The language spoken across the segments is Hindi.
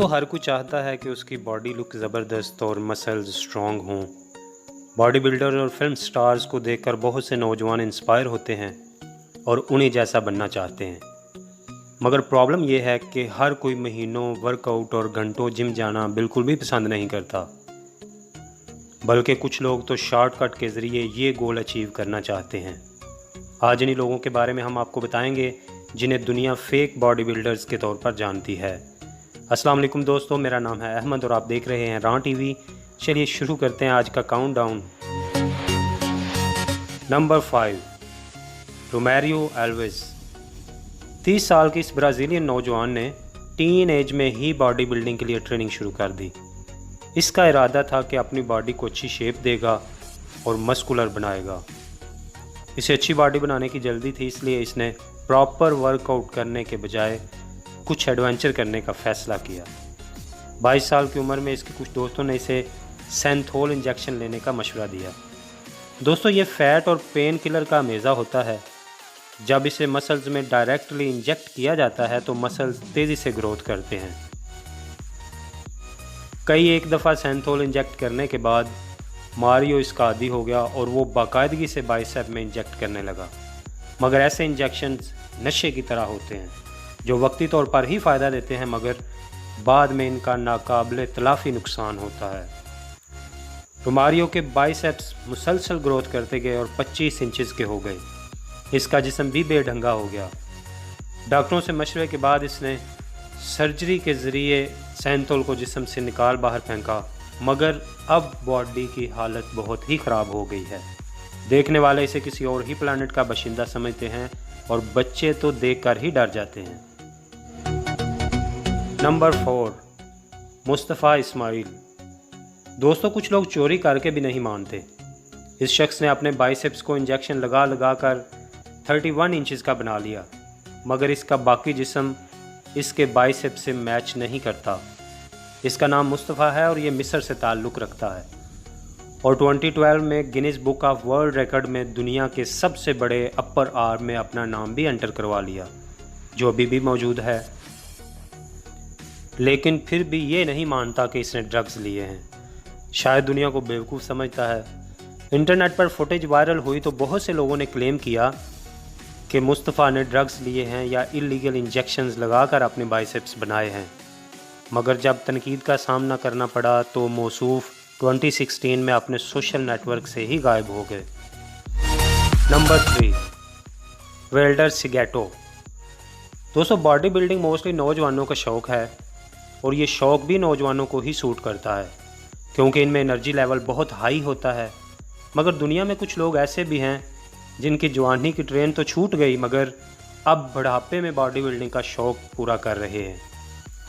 दोस्तों हर कोई चाहता है कि उसकी बॉडी लुक ज़बरदस्त और मसल्स स्ट्रॉन्ग हों। बॉडी बिल्डर और फिल्म स्टार्स को देखकर बहुत से नौजवान इंस्पायर होते हैं और उन्हीं जैसा बनना चाहते हैं। मगर प्रॉब्लम यह है कि हर कोई महीनों वर्कआउट और घंटों जिम जाना बिल्कुल भी पसंद नहीं करता, बल्कि कुछ लोग तो शॉर्टकट के ज़रिए ये गोल अचीव करना चाहते हैं। आज इन्हीं लोगों के बारे में हम आपको बताएंगे जिन्हें दुनिया फेक बॉडी बिल्डर्स के तौर पर जानती है। अस्सलाम वालेकुम दोस्तों, मेरा नाम है अहमद और आप देख रहे हैं रां टीवी। चलिए शुरू करते हैं आज का काउंटडाउन। Number 5, Romario Alves. 30 साल की इस ब्राज़ीलियन नौजवान ने टीन एज में ही बॉडी बिल्डिंग के लिए ट्रेनिंग शुरू कर दी। इसका इरादा था कि अपनी बॉडी को अच्छी शेप देगा और मस्कुलर बनाएगा। इसे अच्छी बॉडी बनाने की जल्दी थी, इसलिए इसने प्रॉपर वर्कआउट करने के बजाय कुछ एडवेंचर करने का फ़ैसला किया। 22 साल की उम्र में इसके कुछ दोस्तों ने इसे सैंथोल इंजेक्शन लेने का मशवरा दिया। दोस्तों ये फैट और पेन किलर का मेज़ा होता है। जब इसे मसल्स में डायरेक्टली इंजेक्ट किया जाता है तो मसल्स तेज़ी से ग्रोथ करते हैं। एक दफ़ा सैंथोल इंजेक्ट करने के बाद मारियो इसका आदी हो गया और वो बाकायदगी से बाइसेप में इंजेक्ट करने लगा। मगर ऐसे इंजेक्शंस नशे की तरह होते हैं जो वक्ती तौर पर ही फ़ायदा देते हैं, मगर बाद में इनका नाकाबिले तलाफ़ी नुकसान होता है। रोमारियो के बाइसेप्स मुसलसल ग्रोथ करते गए और 25 इंचेस के हो गए। इसका जिस्म भी बेढंगा हो गया। डॉक्टरों से मशवरे के बाद इसने सर्जरी के ज़रिए सैंथोल को जिस्म से निकाल बाहर फेंका, मगर अब बॉडी की हालत बहुत ही ख़राब हो गई है। देखने वाले इसे किसी और ही प्लानट का बाशिंदा समझते हैं और बच्चे तो देखकर ही डर जाते हैं। नंबर 4, मुस्तफ़ा इस्माइल। दोस्तों कुछ लोग चोरी करके भी नहीं मानते। इस शख्स ने अपने बाइसेप्स को इंजेक्शन लगा लगा कर 31 इंचेस का बना लिया, मगर इसका बाकी जिस्म इसके बाइसेप्स से मैच नहीं करता। इसका नाम मुस्तफ़ा है और ये मिस्र से ताल्लुक़ रखता है और 2012 में Guinness book of world record में दुनिया के सबसे बड़े अपर आर्म में अपना नाम भी एंटर करवा लिया, जो अभी भी मौजूद है। लेकिन फिर भी ये नहीं मानता कि इसने ड्रग्स लिए हैं। शायद दुनिया को बेवकूफ़ समझता है। इंटरनेट पर फुटेज वायरल हुई तो बहुत से लोगों ने क्लेम किया कि मुस्तफ़ा ने ड्रग्स लिए हैं या इलीगल इंजेक्शंस लगाकर अपने बाइसेप्स बनाए हैं, मगर जब तनकीद का सामना करना पड़ा तो मौसूफ 2016 में अपने सोशल नेटवर्क से ही गायब हो गए। नंबर 3, वेल्डर सिगेटो। दोस्तों बॉडी बिल्डिंग मोस्टली नौजवानों का शौक़ है और ये शौक़ भी नौजवानों को ही सूट करता है क्योंकि इनमें एनर्जी लेवल बहुत हाई होता है। मगर दुनिया में कुछ लोग ऐसे भी हैं जिनकी जवानी की ट्रेन तो छूट गई, मगर अब बुढ़ापे में बॉडी बिल्डिंग का शौक़ पूरा कर रहे हैं।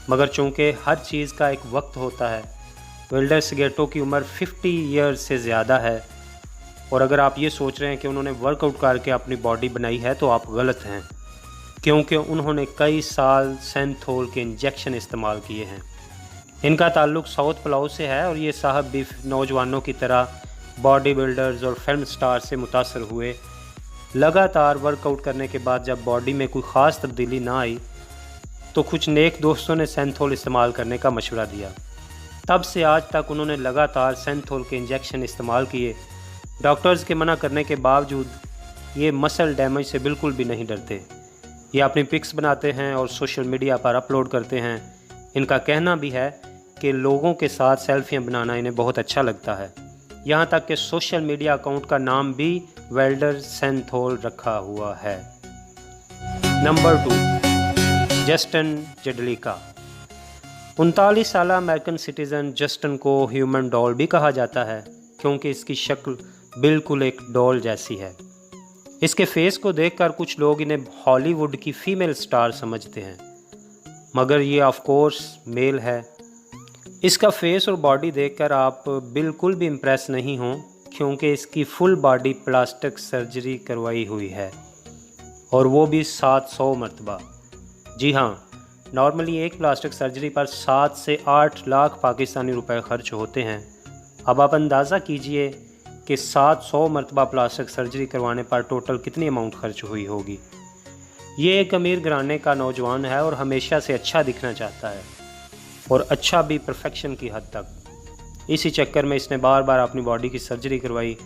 मगर चूँकि हर चीज़ का एक वक्त होता है, वेल्डर सिगेटो की उम्र 50 ईयर्स से ज़्यादा है और अगर आप ये सोच रहे हैं कि उन्होंने वर्कआउट करके अपनी बॉडी बनाई है तो आप गलत हैं, क्योंकि उन्होंने कई साल सैंथोल के इंजेक्शन इस्तेमाल किए हैं। इनका ताल्लुक़ साउथ पोलो से है और ये साहब भी नौजवानों की तरह बॉडी बिल्डर्स और फिल्म स्टार से मुतासर हुए। लगातार वर्कआउट करने के बाद जब बॉडी में कोई ख़ास तब्दीली ना आई तो कुछ नेक दोस्तों ने सैंथोल इस्तेमाल करने का मशवरा दिया। तब से आज तक उन्होंने लगातार सैंथोल के इंजेक्शन इस्तेमाल किए। डॉक्टर्स के मना करने के बावजूद ये मसल डैमेज से बिल्कुल भी नहीं डरते। ये अपनी पिक्स बनाते हैं और सोशल मीडिया पर अपलोड करते हैं। इनका कहना भी है कि लोगों के साथ सेल्फियां बनाना इन्हें बहुत अच्छा लगता है। यहाँ तक कि सोशल मीडिया अकाउंट का नाम भी वेल्डर सैंथोल रखा हुआ है। Number 2, Justin जेडलिका। 39 साल अमेरिकन सिटीज़न जस्टिन को ह्यूमन डॉल भी कहा जाता है क्योंकि इसकी शक्ल बिल्कुल एक डॉल जैसी है। इसके फेस को देखकर कुछ लोग इन्हें हॉलीवुड की फ़ीमेल स्टार समझते हैं, मगर ये ऑफ कोर्स मेल है। इसका फेस और बॉडी देखकर आप बिल्कुल भी इम्प्रेस नहीं हों क्योंकि इसकी फुल बॉडी प्लास्टिक सर्जरी करवाई हुई है और वो भी 700 मरतबा। जी हाँ, नॉर्मली एक प्लास्टिक सर्जरी पर 7 से 8 लाख पाकिस्तानी रुपए खर्च होते हैं। अब आप अंदाज़ा कीजिए कि 700 मरतबा प्लास्टिक सर्जरी करवाने पर टोटल कितनी अमाउंट खर्च हुई होगी। ये एक अमीर घराने का नौजवान है और हमेशा से अच्छा दिखना चाहता है। और अच्छा भी परफेक्शन की हद तक। इसी चक्कर में इसने बार बार अपनी बॉडी की सर्जरी करवाई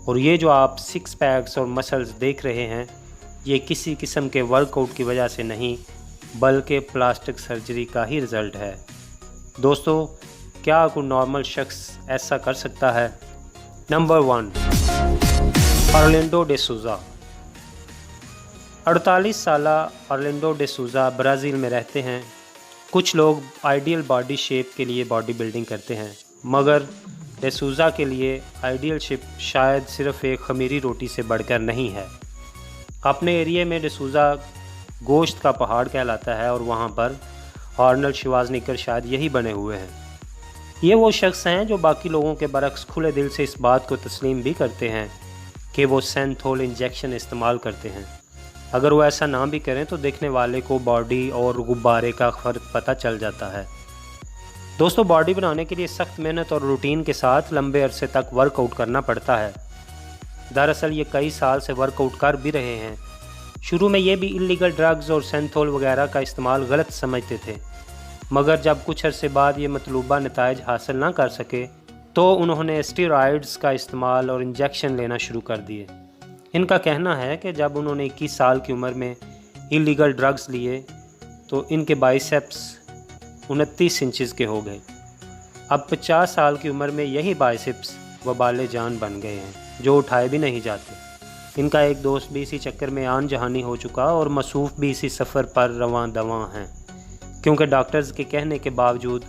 और ये जो आप सिक्स पैक्स और मसल्स देख रहे हैं ये किसी किस्म के वर्कआउट की वजह से नहीं बल्कि प्लास्टिक सर्जरी का ही रिज़ल्ट है। दोस्तों, क्या कोई नॉर्मल शख्स ऐसा कर सकता है? Number 1, Orlando day Souza. 48 साल ऑरलैंडो डे सूज़ा ब्राज़ील में रहते हैं। कुछ लोग आइडियल बॉडी शेप के लिए बॉडी बिल्डिंग करते हैं, मगर डे सूज़ा के लिए आइडियल शेप शायद सिर्फ़ एक खमीरी रोटी से बढ़कर नहीं है। अपने एरिया में डे सूज़ा गोश्त का पहाड़ कहलाता है और वहाँ पर आर्नल्ड श्वार्ज़नेगर शायद यही बने हुए हैं। ये वो शख्स हैं जो बाकी लोगों के बरक्स खुले दिल से इस बात को तस्लीम भी करते हैं कि वो सेंथोल इंजेक्शन इस्तेमाल करते हैं। अगर वो ऐसा ना भी करें तो देखने वाले को बॉडी और गुब्बारे का फ़र्क पता चल जाता है। दोस्तों, बॉडी बनाने के लिए सख्त मेहनत और रूटीन के साथ लंबे अरसे तक वर्कआउट करना पड़ता है। दरअसल ये कई साल से वर्कआउट कर भी रहे हैं। शुरू में ये भी इलीगल ड्रग्स और सेंथोल वगैरह का इस्तेमाल गलत समझते थे, मगर जब कुछ अरसे बाद ये मतलूबा नताइज हासिल ना कर सके तो उन्होंने स्टेरॉइड्स का इस्तेमाल और इंजेक्शन लेना शुरू कर दिए। इनका कहना है कि जब उन्होंने 21 साल की उम्र में इलीगल ड्रग्स लिए तो इनके बाइसेप्स 29 इंचज़ के हो गए। अब 50 साल की उम्र में यही बाइसेप्स वबाले जान बन गए हैं जो उठाए भी नहीं जाते। इनका एक दोस्त भी इसी चक्कर में आन जहानी हो चुका और मसूफ़ भी इसी सफ़र पर रवां दवां हैं, क्योंकि डॉक्टर्स के कहने के बावजूद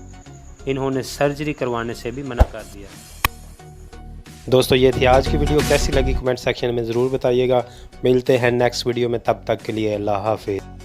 इन्होंने सर्जरी करवाने से भी मना कर दिया। दोस्तों, ये थी आज की वीडियो। कैसी लगी कमेंट सेक्शन में ज़रूर बताइएगा। मिलते हैं नेक्स्ट वीडियो में, तब तक के लिए अल्लाह हाफ़िज़।